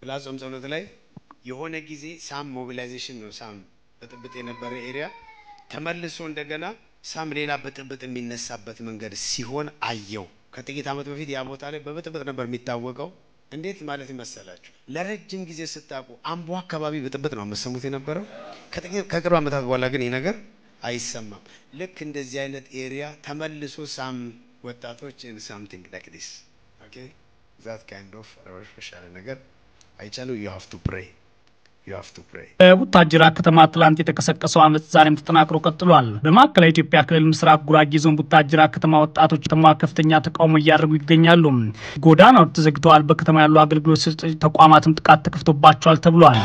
ፕላስ ጸሎት ላይ የሆነ ጊዜ ሳም ሞቢላይዜሽን ነው ሳም በጥብጥ የነበረ ኤሪያ ተመልሶ እንደገና ሳም ሌላ በጥብጥ የሚነሳበት መንገድ ሲሆን አየው ከጥቂት አመት በፊት ያ ቦታ ላይ በጥብጥ ነበር የሚታወቀው እንዴት ማለት ይመስላችሁ ለረጅም ጊዜ ስታቁ አምቦ አካባቢ በጥብጥ ነው መስሙት የነበረው ከቅርብ አመታት በኋላ ግን ይሄ ነገር አይሰማም ልክ እንደዚህ አይነት ኤሪያ ተመልሶ ሳም ወጣቶች in something like this okay that kind of special ነገር አይቻሉ you have to pray ቡታጅራ ከተማ ትላንት የተከሰከሰው አመት ዛሬም ተጠናክሮ ቀጥሏል በማዕከላዊ ኢትዮጵያ ክልል ምስራቅ ጉራጌ ዞን ቡታጅራ ከተማ ወጣቶች ከፍተኛ ተቃውሞ እያደረጉ ይገኛሉ ጎዳናው ተዘግተዋል በከተማ ያሉ አገልግሎት ሰጪ ተቋማትም ጥቃት ተከፍቶባቸዋል ተብሏል